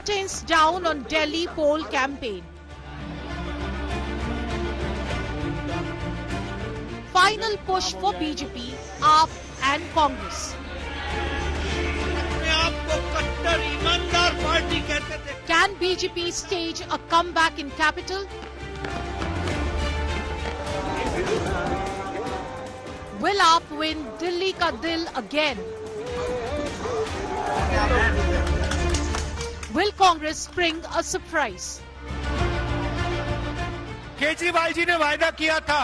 curtains down on Delhi poll campaign. Final push for BJP, AAP and Congress. Can BJP stage a comeback in capital? Will AAP win Delhi ka dil again? Will Congress spring a surprise? Kejriwal ji ने वायदा किया था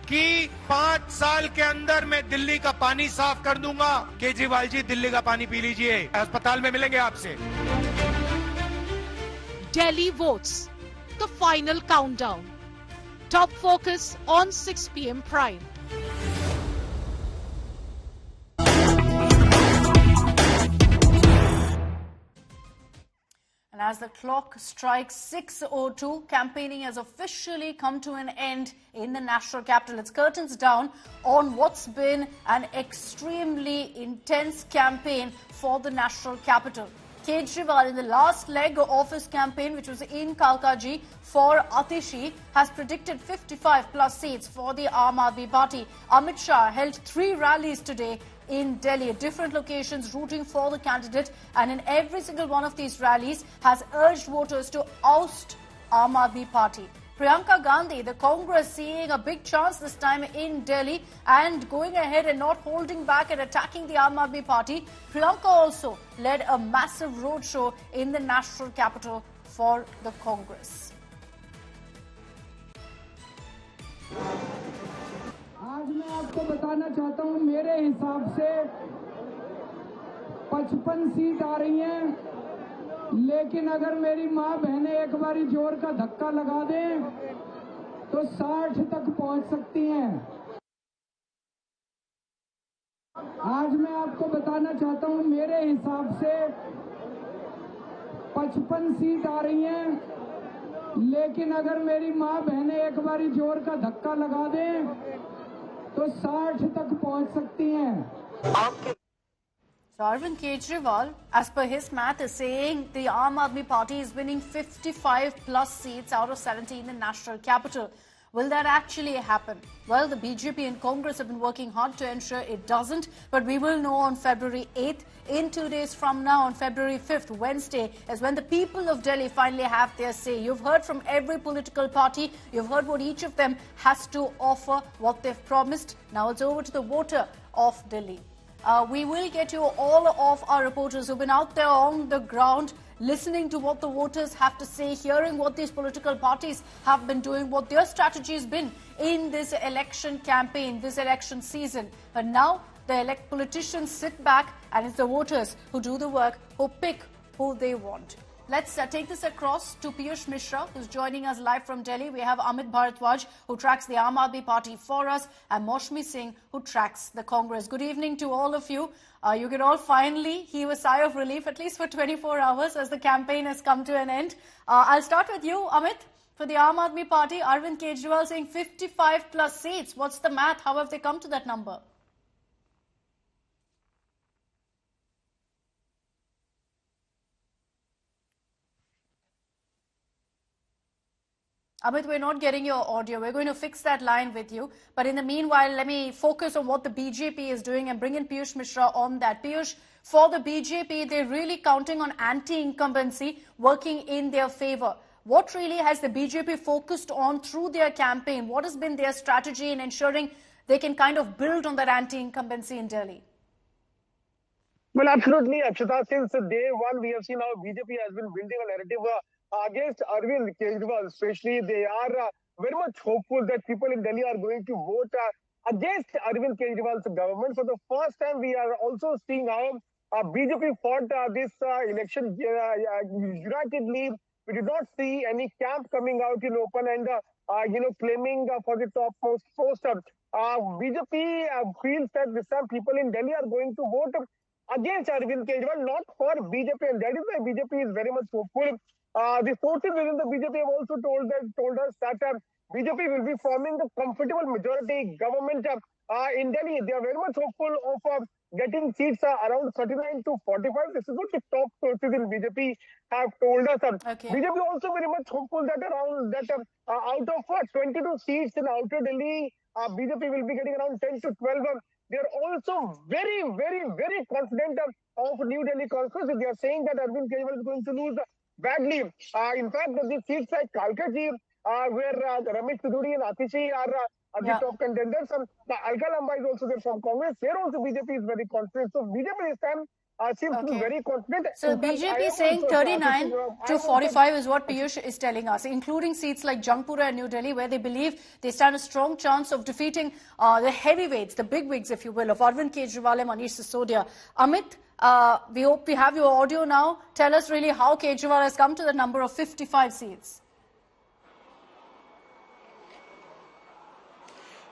कि 5 साल के अंदर मैं दिल्ली का पानी साफ कर दूंगा। केजरीवाल जी, दिल्ली का पानी पी लीजिए, अस्पताल में मिलेंगे आपसे। Delhi votes, the final countdown. Top focus on 6 p.m. Prime. And as the clock strikes 6:02, campaigning has officially come to an end in the national capital. It's curtains down on what's been an extremely intense campaign for the national capital. Kejriwal, in the last leg of his campaign, which was in Kalkaji for Atishi, has predicted 55 plus seats for the Aam Aadmi Party. Amit Shah held 3 rallies today in Delhi at different locations, rooting for the candidate, and in every single one of these rallies has urged voters to oust Aam Aadmi Party. Priyanka Gandhi, the Congress, seeing a big chance this time in Delhi and going ahead and not holding back and attacking the Aam Aadmi Party. Priyanka also led a massive roadshow in the national capital for the Congress. आज मैं आपको बताना चाहता हूं, मेरे हिसाब से 55 seat आ रही हैं, लेकिन अगर मेरी माँ बहनें एक बारी जोर का धक्का लगा दें तो 60 तक पहुंच सकती हैं। आज मैं आपको बताना चाहता हूं, मेरे हिसाब से 55 सीट आ रही हैं, लेकिन अगर मेरी माँ बहनें एक बारी जोर का धक्का लगा दें तो 60 तक पहुंच सकती हैं। So Arvind Kejriwal, as per his math, is saying the Aam Aadmi Party is winning 55 plus seats out of 70 in the national capital. Will that actually happen? Well, the BJP and Congress have been working hard to ensure it doesn't, but we will know on February 8th. In 2 days from now, on February 5th, Wednesday, is when the people of Delhi finally have their say. You've heard from every political party. You've heard what each of them has to offer, what they've promised. Now it's over to the voter of Delhi. We will get you all of our reporters who've been out there on the ground, listening to what the voters have to say, hearing what these political parties have been doing, what their strategy has been in this election campaign, this election season. But now the politicians sit back and it's the voters who do the work, who pick who they want. Let's take this across to Piyush Mishra, who's joining us live from Delhi. We have Amit Bharadwaj, who tracks the Aam Aadmi Party for us, and Maushmi Singh, who tracks the Congress. Good evening to all of you. You can all finally heave a sigh of relief, at least for 24 hours, as the campaign has come to an end. I'll start with you, Amit. For the Aam Aadmi Party, Arvind Kejriwal saying 55 plus seats. What's the math? How have they come to that number? Amit, we're not getting your audio. We're going to fix that line with you. But in the meanwhile, let me focus on what the BJP is doing and bring in Piyush Mishra on that. Piyush, for the BJP, they're really counting on anti-incumbency working in their favor. What really has the BJP focused on through their campaign? What has been their strategy in ensuring they can kind of build on that anti-incumbency in Delhi? Well, absolutely, Akshata. Since day one, we have seen how BJP has been building a narrative against Arvind Kejriwal. Especially, they are very much hopeful that people in Delhi are going to vote against Arvind Kejriwal's government. For the first time, we are also seeing how BJP fought this election unitedly. We did not see any camp coming out in open and claiming for the top post. BJP feels that this time people in Delhi are going to vote against Arvind Kejriwal, not for BJP, and that is why BJP is very much hopeful. The sources within the BJP have also told us that BJP will be forming a comfortable majority government in Delhi. They are very much hopeful of getting seats around 39 to 45. This is what the top sources in BJP have told us. Okay. BJP also very much hopeful that around that out of 22 seats in Outer Delhi, BJP will be getting around 10 to 12. They are also very, very, very confident of New Delhi conference. They are saying that Arvind Kejriwal is going to lose badly. In fact, the seats like Kalkaji, where Ramesh Siduri and Atishi are the Yeah. top contenders. The Alka Lamba is also there from Congress. There also BJP is very confident. So BJP this time seems to be Okay. very confident. So In fact, I BJP am saying also 39 I to am also- 45 is what Piyush is telling us, including seats like Jangpura and New Delhi, where they believe they stand a strong chance of defeating the heavyweights, the big wigs, if you will, of Arvind Kejriwal and Manish Sisodia. Amit, we hope we have your audio now. Tell us really how Kejriwal has come to the number of 55 seats.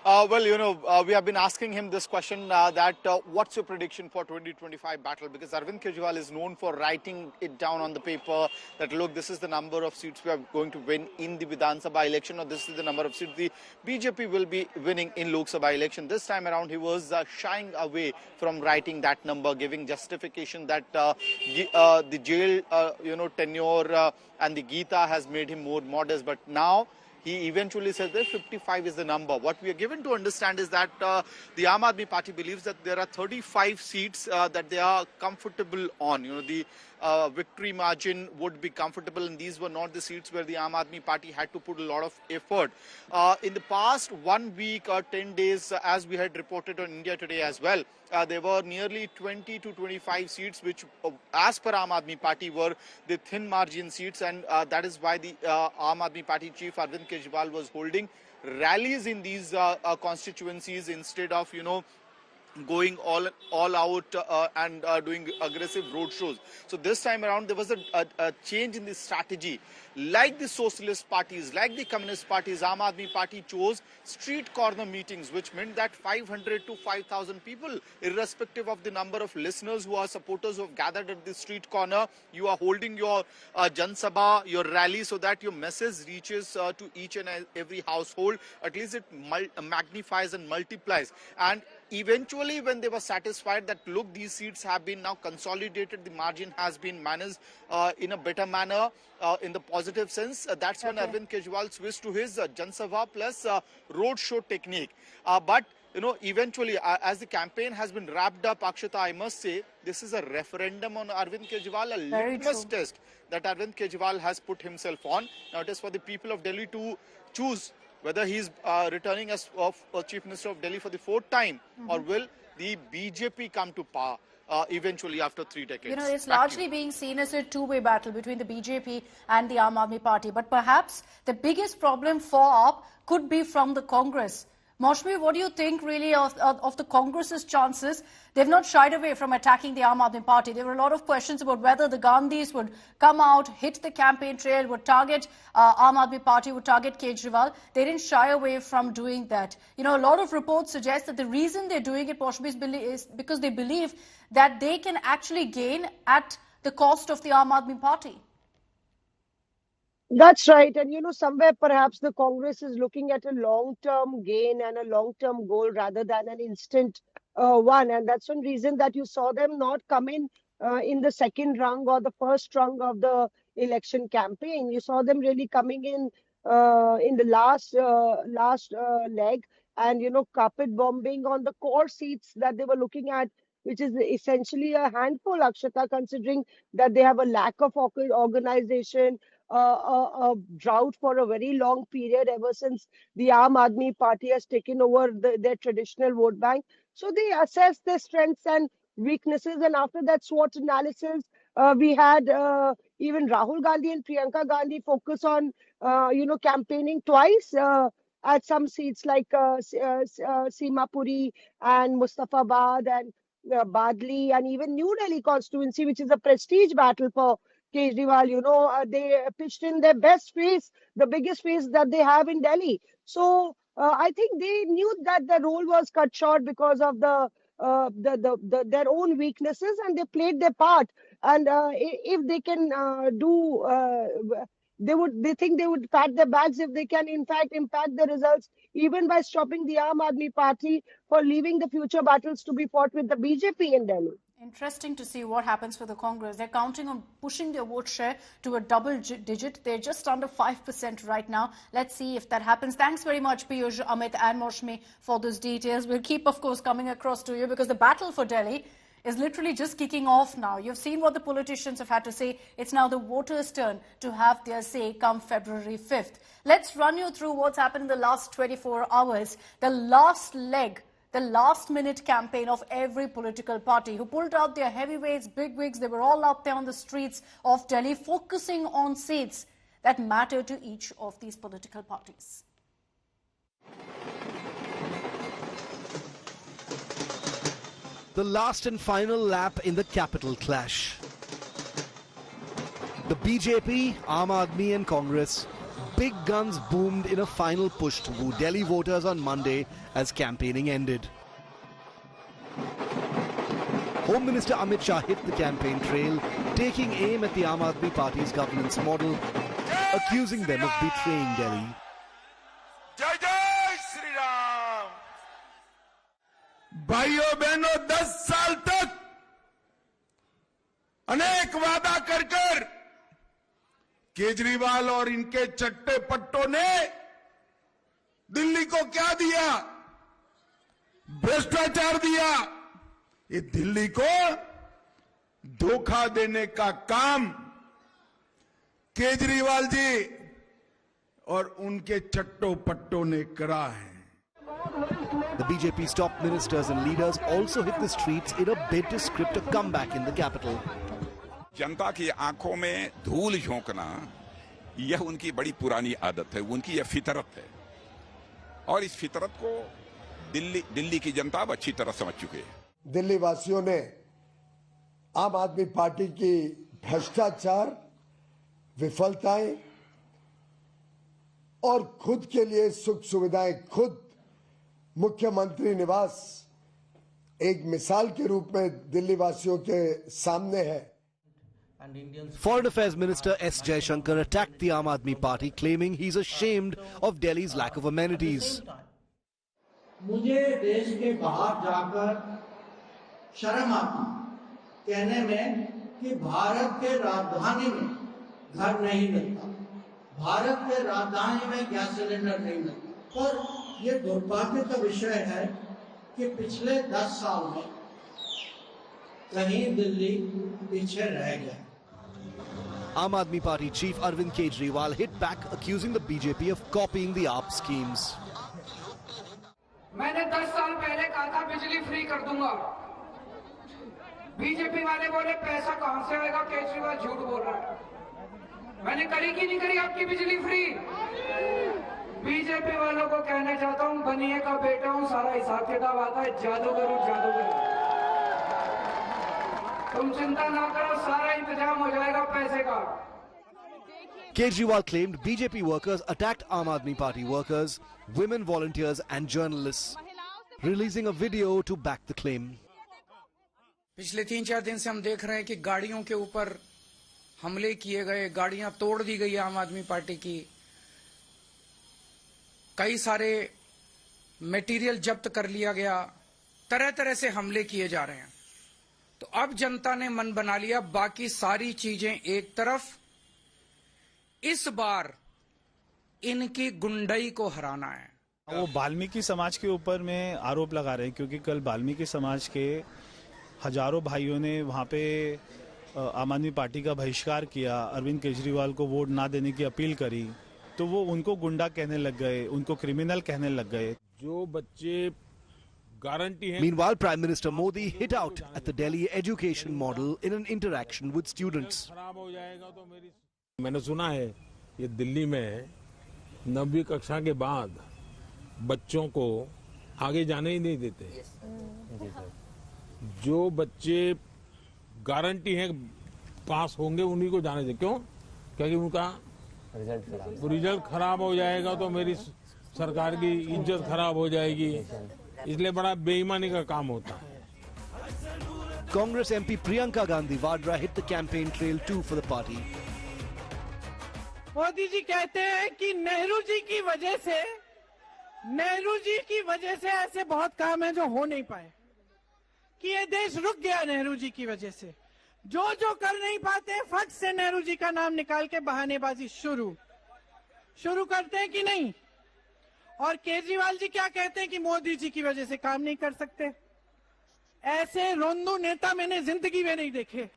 We have been asking him this question that what's your prediction for 2025 battle? Because Arvind Kejriwal is known for writing it down on the paper that, look, this is the number of seats we are going to win in the Vidhan Sabha election, or this is the number of seats the BJP will be winning in Lok Sabha election. This time around, he was shying away from writing that number, giving justification that the jail, tenure and the Gita has made him more modest. But now, he eventually said that 55 is the number. What we are given to understand is that the Aam Aadmi Party believes that there are 35 seats that they are comfortable on. The victory margin would be comfortable, and these were not the seats where the Aam Aadmi Party had to put a lot of effort. In the past 1 week or 10 days, as we had reported on India Today as well, there were nearly 20 to 25 seats which, as per Aam Aadmi Party, were the thin margin seats, and that is why the Aam Aadmi Party chief Arvind Kejriwal was holding rallies in these constituencies instead of, going all out and doing aggressive road shows. So this time around, there was a change in the strategy. Like the socialist parties, like the communist parties, Aam Aadmi Party chose street corner meetings, which meant that 500 to 5,000 people, irrespective of the number of listeners who are supporters who have gathered at the street corner, you are holding your Jan Sabha, your rally, so that your message reaches to each and every household. At least it magnifies and multiplies. And eventually, when they were satisfied that, look, these seats have been now consolidated, the margin has been managed in a better manner, in the positive sense, that's when Arvind Kejriwal switched to his Jan Sabha plus road show technique. But eventually, as the campaign has been wrapped up, Akshata, I must say, this is a referendum on Arvind Kejriwal, a litmus test that Arvind Kejriwal has put himself on. Now, it is for the people of Delhi to choose whether he is returning as Chief Minister of Delhi for the 4th time, or will the BJP come to power eventually after 3 decades. It's largely being seen as a two-way battle between the BJP and the Aam Aadmi Party. But perhaps the biggest problem for AAP could be from the Congress. Maushmi, what do you think really of the Congress's chances? They've not shied away from attacking the Aam Aadmi Party. There were a lot of questions about whether the Gandhis would come out, hit the campaign trail, would target Aam Aadmi Party, would target Kejriwal. They didn't shy away from doing that. A lot of reports suggest that the reason they're doing it, Maushmi, is because they believe that they can actually gain at the cost of the Aam Aadmi Party. That's right. And, somewhere perhaps the Congress is looking at a long-term gain and a long-term goal rather than an instant one. And that's one reason that you saw them not come in the second rung or the first rung of the election campaign. You saw them really coming in the last leg and, carpet bombing on the core seats that they were looking at, which is essentially a handful, Akshata, considering that they have a lack of organization, a drought for a very long period ever since the Aam Aadmi Party has taken over their traditional vote bank. So they assess their strengths and weaknesses, and after that SWOT analysis, we had even Rahul Gandhi and Priyanka Gandhi focus on, campaigning twice at some seats like Simapuri and Mustafabad and Badli, and even New Delhi constituency, which is a prestige battle for Kejriwal. They pitched in their best face, the biggest face that they have in Delhi. So I think they knew that the role was cut short because of their own weaknesses, and they played their part. And if they can they think they would pat their bags if they can in fact impact the results, even by stopping the Aam Aadmi Party for leaving the future battles to be fought with the BJP in Delhi. Interesting to see what happens for the Congress. They're counting on pushing their vote share to a double digit. They're just under 5% right now. Let's see if that happens. Thanks very much, Piyush, Amit and Moushami for those details. We'll keep, of course, coming across to you because the battle for Delhi is literally just kicking off now. You've seen what the politicians have had to say. It's now the voters' turn to have their say come February 5th. Let's run you through what's happened in the last 24 hours. The last leg, the last-minute campaign of every political party who pulled out their heavyweights, bigwigs. They were all out there on the streets of Delhi, focusing on seats that matter to each of these political parties. The last and final lap in the capital clash. The BJP, Aam Aadmi and Congress, big guns boomed in a final push to woo Delhi voters on Monday as campaigning ended. Home Minister Amit Shah hit the campaign trail, taking aim at the Aam Aadmi Party's governance model, accusing them of betraying Delhi. जय जय श्री राम। भाइयों बहनों, 10 साल तक अनेक वादा कर केजरीवाल और इनके चट्टे पट्टों ने दिल्ली को क्या दिया? भ्रष्टाचार दिया। ये दिल्ली को धोखा देने का काम केजरीवाल जी और उनके चट्टो पट्टों ने करा है। The BJP's top ministers and leaders also hit the streets in a bid to script a comeback in the capital. जनता की आंखों में धूल झोंकना यह उनकी बड़ी पुरानी आदत है, उनकी यह फितरत है और इस फितरत को दिल्ली की जनता अब अच्छी तरह समझ चुके हैं। दिल्ली वासियों ने आम आदमी पार्टी की भ्रष्टाचार, विफलताएं और खुद के लिए सुख सुविधाएं, खुद मुख्यमंत्री निवास एक मिसाल के रूप में दिल्ली वासियों के सामने है। Foreign Affairs Minister S. Jaishankar attacked the Aam Aadmi Party, claiming he's ashamed of Delhi's lack of amenities. मुझे देश के बाहर जाकर शर्म आती कहने में कि भारत के राजधानी में घर नहीं मिलता, भारत के राजधानी में गैस सिलेंडर नहीं मिलता। पर यह दुर्भाग्य का विषय है कि पिछले 10 साल में कहीं दिल्ली पीछे रह गया। Aam Aadmi Party chief Arvind Kejriwal hit back, accusing the BJP of copying the AAP schemes. मैंने 10 साल पहले कहा था बिजली फ्री कर दूंगा। बीजेपी वाले बोले पैसा कहां से आएगा, केजरीवाल झूठ बोल रहा है। मैंने करी कि नहीं करी आपकी बिजली फ्री? बीजेपी वालों को कहना चाहता हूं, बनिए का बेटा हूं, सारा हिसाब किताब आता है। जादूगर तुम चिंता ना करो, सारा इंतजाम हो जाएगा पैसे का। Kejriwal claimed BJP workers attacked Aam Aadmi Party workers, women volunteers and journalists, releasing a video to back the claim. पिछले 3-4 दिन से हम देख रहे हैं कि गाड़ियों के ऊपर हमले किए गए, गाड़ियां तोड़ दी गई आम आदमी पार्टी की, कई सारे मटेरियल जब्त कर लिया गया, तरह तरह से हमले किए जा रहे हैं। तो अब जनता ने मन बना लिया, बाकी सारी चीजें एक तरफ, इस बार इनकी गुंडई को हराना है। वो वाल्मीकि समाज के ऊपर में आरोप लगा रहे हैं, क्योंकि कल वाल्मीकि समाज के हजारों भाइयों ने वहां पे आम आदमी पार्टी का बहिष्कार किया, अरविंद केजरीवाल को वोट ना देने की अपील करी, तो वो उनको गुंडा कहने लग गए, उनको क्रिमिनल कहने लग गए। जो बच्चे गारंटी है। Meanwhile, Prime Minister Modi hit out at the Delhi education model in an interaction with students. मैंने सुना है ये दिल्ली में 9वीं कक्षा के बाद बच्चों को आगे जाने ही नहीं देते। जो बच्चे गारंटी है पास होंगे उन्हीं को जाने देते। क्यों? क्योंकि उनका रिजल्ट खराब हो जाएगा तो मेरी सरकार की इज्जत खराब हो जाएगी, इसलिए बड़ा बेईमानी का काम होता है। Congress MP Priyanka Gandhi Vadra hit the campaign trail too for the party. Modi ji कहते हैं कि नेहरू जी की वजह से ऐसे बहुत काम है जो हो नहीं पाए, कि ये देश रुक गया नेहरू जी की वजह से। जो कर नहीं पाते फट से नेहरू जी का नाम निकाल के बहानेबाजी शुरू करते हैं कि नहीं। और केजरीवाल जी क्या कहते हैं कि मोदी जी की वजह से काम नहीं कर सकते। ऐसे रोंदू नेता मैंने जिंदगी में नहीं देखे।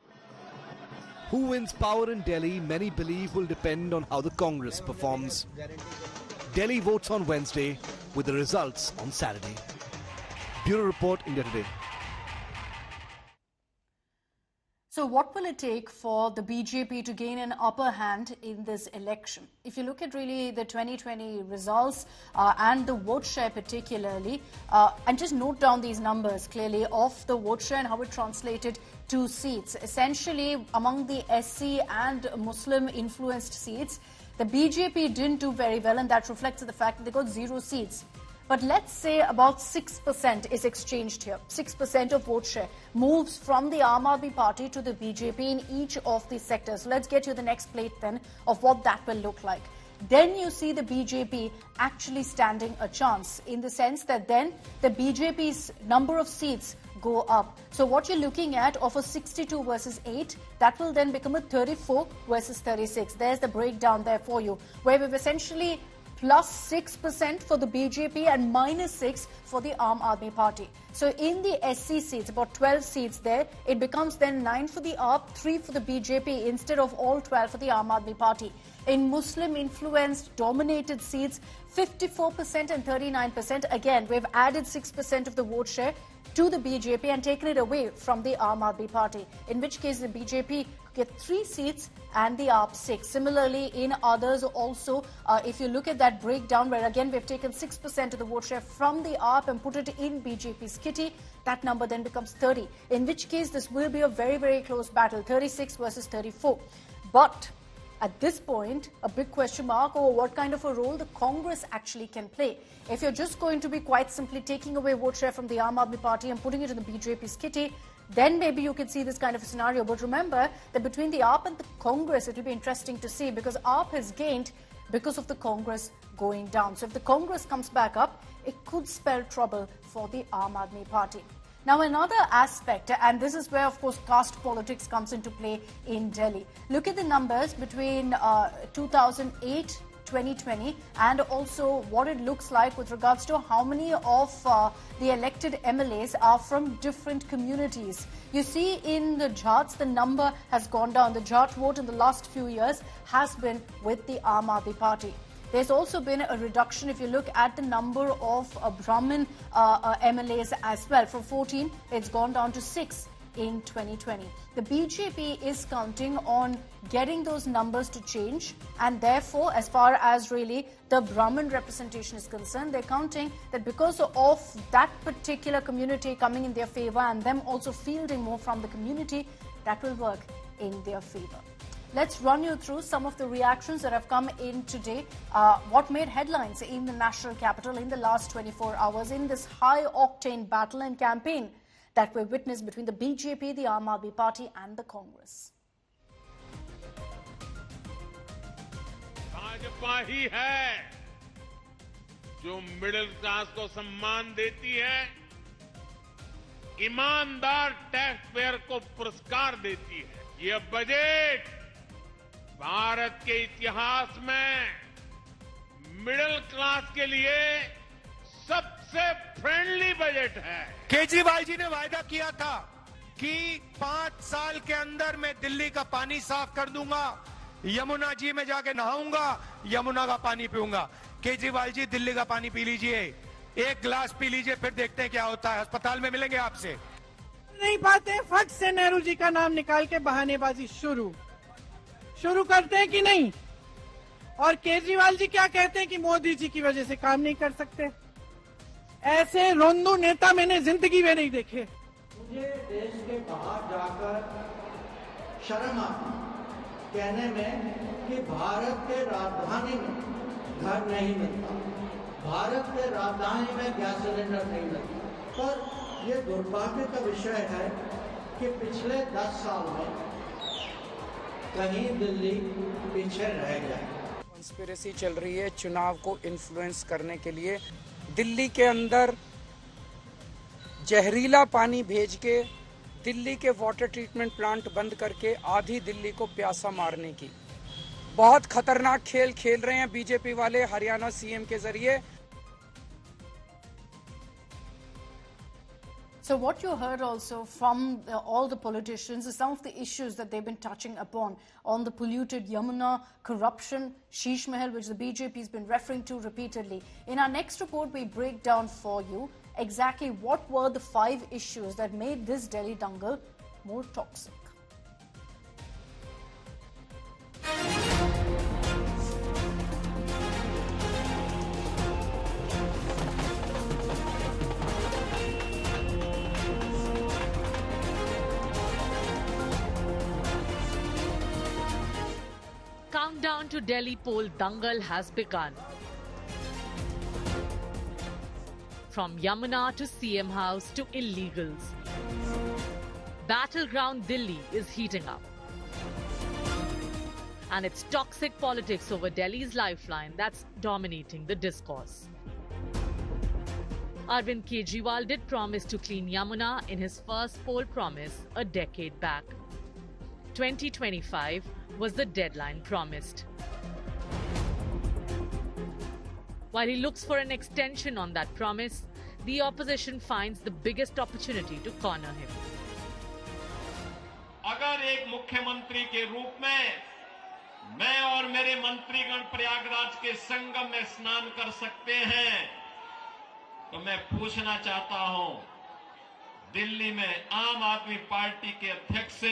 Who wins power in Delhi, many believe will depend on how the Congress performs. Delhi votes on Wednesday with the results on Saturday. Bureau Report, India Today. So what will it take for the BJP to gain an upper hand in this election? If you look at really the 2020 results and the vote share particularly, and just note down these numbers clearly of the vote share and how it translated to seats. Essentially, among the SC and Muslim influenced seats, the BJP didn't do very well, and that reflects the fact that they got 0 seats. But let's say about 6% is exchanged here. 6% of vote share moves from the Aam Aadmi Party to the BJP in each of these sectors. Let's get you the next plate then of what that will look like. Then you see the BJP actually standing a chance, in the sense that then the BJP's number of seats go up. So what you're looking at of a 62 versus 8, that will then become a 34 versus 36. There's the breakdown there for you, where we've essentially plus 6% for the BJP and minus 6 for the Aam Aadmi Party. So in the SC seats, about 12 seats there, it becomes then 9 for the AAP, 3 for the BJP instead of all 12 for the Aam Aadmi Party. In Muslim-influenced dominated seats, 54% and 39%. Again, we've added 6% of the vote share to the BJP and taken it away from the Aam Aadmi Party, in which case the BJP get 3 seats and the AAP 6. Similarly, in others also, if you look at that breakdown, where again we've taken 6% of the vote share from the AAP and put it in BJP's kitty, that number then becomes 30, in which case this will be a very, very close battle, 36 versus 34. But at this point, a big question mark over what kind of a role the Congress actually can play. If you're just going to be quite simply taking away vote share from the Aam Aadmi Party and putting it in the BJP's kitty, then maybe you can see this kind of a scenario. But remember that between the AAP and the Congress, it will be interesting to see, because AAP has gained because of the Congress going down. So if the Congress comes back up, it could spell trouble for the Aam Aadmi Party. Now, another aspect, and this is where, of course, caste politics comes into play in Delhi. Look at the numbers between 2008, 2020, and also what it looks like with regards to how many of the elected MLAs are from different communities. You see in the Jats, the number has gone down. The Jat vote in the last few years has been with the Aam Aadmi Party. There's also been a reduction if you look at the number of Brahmin MLAs as well. From 14, it's gone down to 6 in 2020. The BJP is counting on getting those numbers to change, and therefore, as far as really the Brahmin representation is concerned, they're counting that because of that particular community coming in their favor and them also fielding more from the community, that will work in their favor. Let's run you through some of the reactions that have come in today. What made headlines in the national capital in the last 24 hours in this high-octane battle and campaign that we witnessed between the BJP, the Aam Aadmi Party and the Congress. Bhajpa ही है जो middle class को सम्मान देती है, ईमानदार tax payer को पुरस्कार देती है। ये बजट भारत के इतिहास में मिडिल क्लास के लिए सबसे फ्रेंडली बजट है। केजरीवाल जी ने वायदा किया था कि 5 साल के अंदर मैं दिल्ली का पानी साफ कर दूंगा, यमुना जी में जाके नहाऊंगा, यमुना का पानी पीऊंगा। केजरीवाल जी, दिल्ली का पानी पी लीजिए, 1 गिलास पी लीजिए, फिर देखते हैं क्या होता है। अस्पताल में मिलेंगे आपसे। नहीं पाते फट से नेहरू जी का नाम निकाल के बहानेबाजी शुरू करते हैं कि नहीं। और केजरीवाल जी क्या कहते हैं कि मोदी जी की वजह से काम नहीं कर सकते। ऐसे रोंदू नेता मैंने जिंदगी में नहीं देखे। मुझे देश के बाहर जाकर शर्म आती कहने में कि भारत के राजधानी में घर नहीं मिलता, भारत के राजधानी में गैस सिलेंडर नहीं मिलता। पर यह दुर्भाग्य का विषय है कि पिछले 10 साल में कहीं दिल्ली पीछे रह गया। कॉन्स्पिरेसी चल रही है चुनाव को इन्फ्लुएंस करने के लिए। दिल्ली के अंदर जहरीला पानी भेज के दिल्ली के वाटर ट्रीटमेंट प्लांट बंद करके आधी दिल्ली को प्यासा मारने की बहुत खतरनाक खेल खेल रहे हैं बीजेपी वाले हरियाणा सीएम के जरिए। So what you heard also from all the politicians is some of the issues that they've been touching upon on the polluted Yamuna, corruption, Sheesh Mahal, which the BJP has been referring to repeatedly. In our next report, we break down for you exactly what were the 5 issues that made this Delhi dangle more toxic. Countdown to Delhi poll dangle has begun. From Yamuna to CM House to illegals, battleground Delhi is heating up. And it's toxic politics over Delhi's lifeline that's dominating the discourse. Arvind Kejriwal did promise to clean Yamuna in his first poll promise a decade back. 2025 was the deadline promised. While he looks for an extension on that promise, the opposition finds the biggest opportunity to corner him. अगर एक मुख्यमंत्री के रूप में मैं और मेरे मंत्रीगण प्रयागराज के संगम में स्नान कर सकते हैं, तो मैं पूछना चाहता हूं दिल्ली में आम आदमी पार्टी के अध्यक्ष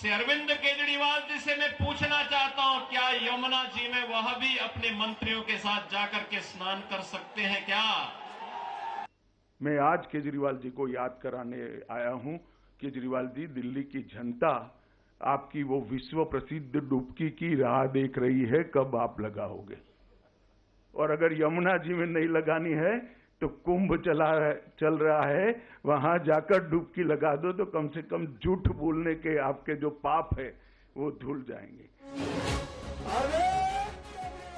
से अरविंद केजरीवाल जी से मैं पूछना चाहता हूं, क्या यमुना जी में वह भी अपने मंत्रियों के साथ जाकर के स्नान कर सकते हैं क्या? मैं आज केजरीवाल जी को याद कराने आया हूं। केजरीवाल जी, दिल्ली की जनता आपकी वो विश्व प्रसिद्ध डुबकी की राह देख रही है, कब आप लगाओगे। और अगर यमुना जी में नहीं लगानी है तो कुंभ चल रहा है, वहां जाकर डुबकी लगा दो तो कम से कम झूठ बोलने के आपके जो पाप है वो धुल जाएंगे।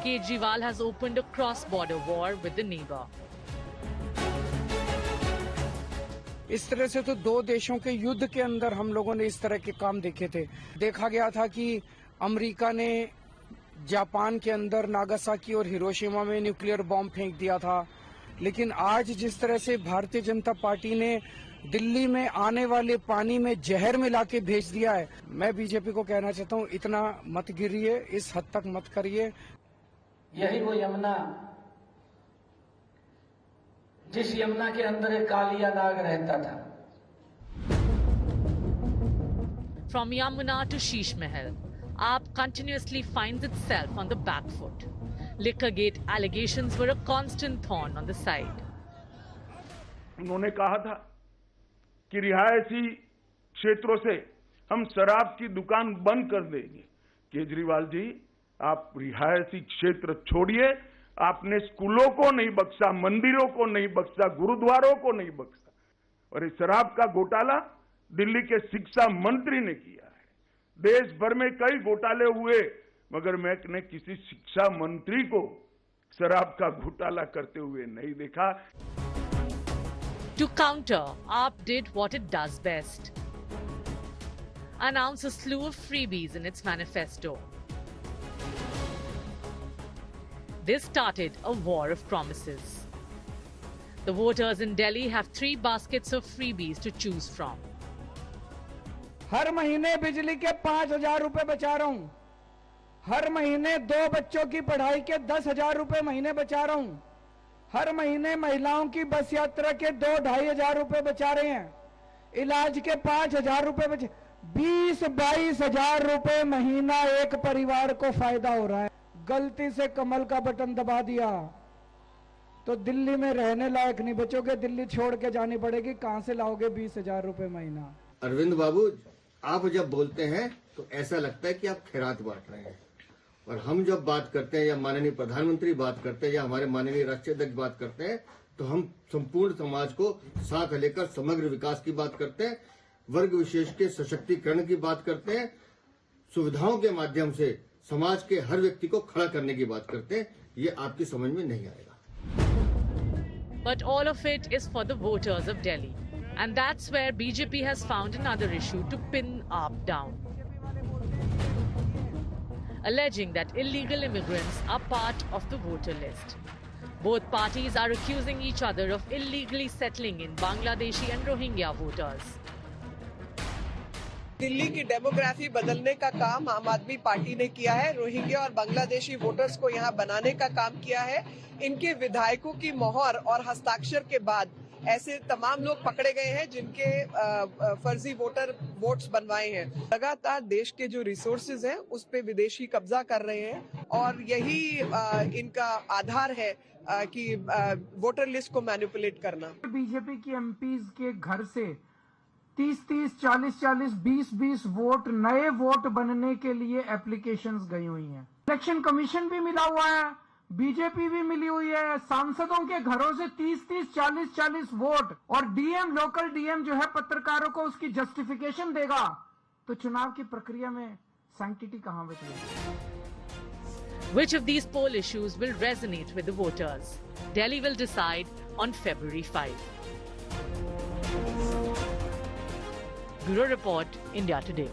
Kejriwal has opened a cross-border war with the neighbor. इस तरह से तो 2 देशों के युद्ध के अंदर हम लोगों ने इस तरह के काम देखे थे। देखा गया था कि अमेरिका ने जापान के अंदर नागासाकी और हिरोशिमा में न्यूक्लियर बॉम्ब फेंक दिया था, लेकिन आज जिस तरह से भारतीय जनता पार्टी ने दिल्ली में आने वाले पानी में जहर मिला के भेज दिया है, मैं बीजेपी को कहना चाहता हूं, इतना मत गिरिए, इस हद तक मत करिए। यही वो यमुना जिस यमुना के अंदर एक कालिया नाग रहता था। From Yamuna to Sheesh Mahal, AAP continuously finds itself on the back foot. Liquorgate allegations were a constant thorn on the side. उन्होंने कहा था कि रिहायशी क्षेत्रों से हम शराब की दुकान बंद कर देंगे। केजरीवाल जी, आप रिहायशी क्षेत्र छोड़िए, आपने स्कूलों को नहीं बख्शा, मंदिरों को नहीं बख्शा, गुरुद्वारों को नहीं बख्शा, और इस शराब का घोटाला दिल्ली के शिक्षा मंत्री ने किया है। देश भर में कई घोटाले हुए, मगर मैंने किसी शिक्षा मंत्री को शराब का घोटाला करते हुए नहीं देखा। To counter, AAP did what it does best. Announce a slew of freebies in its manifesto. This started a war of promises. The voters in Delhi have 3 baskets of freebies to choose from. हर महीने बिजली के 5,000 रुपए बचा रहा हूं। हर महीने 2 बच्चों की पढ़ाई के 10,000 रुपए महीने बचा रहा हूं। हर महीने महिलाओं की बस यात्रा के 2-2,500 रुपए बचा रहे हैं। इलाज के 5,000 रुपए बचे। 20-22,000 रुपए महीना एक परिवार को फायदा हो रहा है। गलती से कमल का बटन दबा दिया तो दिल्ली में रहने लायक नहीं बचोगे, दिल्ली छोड़ के जानी पड़ेगी। कहां से लाओगे 20,000 रुपए महीना? अरविंद बाबू, आप जब बोलते हैं तो ऐसा लगता है कि आप खैरात बांट रहे हैं, और हम जब बात करते हैं या माननीय प्रधानमंत्री बात करते हैं या हमारे माननीय राष्ट्रीय अध्यक्ष बात करते हैं, तो हम संपूर्ण समाज को साथ लेकर समग्र विकास की बात करते हैं, वर्ग विशेष के सशक्तिकरण की बात करते हैं, सुविधाओं के माध्यम से समाज के हर व्यक्ति को खड़ा करने की बात करते हैं, ये आपकी समझ में नहीं आएगा। But all of it is for the voters of Delhi. And that's where BJP has found another issue to pin AAP down. Alleging that illegal immigrants are part of the voter list. Both parties are accusing each other of illegally settling in Bangladeshi and Rohingya voters. Delhi की demography बदलने का काम आम आदमी party ने किया है। Rohingya और बांग्लादेशी वोटर्स को यहाँ बनाने का काम किया है। इनके विधायकों की मोहर और हस्ताक्षर के बाद ऐसे तमाम लोग पकड़े गए हैं जिनके फर्जी वोट्स बनवाए हैं। लगातार देश के जो रिसोर्सेज हैं उस पे विदेशी कब्जा कर रहे हैं और यही इनका आधार है कि वोटर लिस्ट को मैनिपुलेट करना। बीजेपी के एमपीज के घर से 30-30, 40-40, 20-20 वोट नए वोट बनने के लिए एप्लीकेशंस गई हुई हैं। इलेक्शन कमीशन भी मिला हुआ है, बीजेपी भी मिली हुई है। सांसदों के घरों से 30-30, 40-40 वोट और डीएम, लोकल डीएम जो है पत्रकारों को उसकी जस्टिफिकेशन देगा, तो चुनाव की प्रक्रिया में सैंक्टिटी कहां बचेगी? Which of these poll issues will resonate with the voters? Delhi will decide on February 5. Bureau Report, India Today.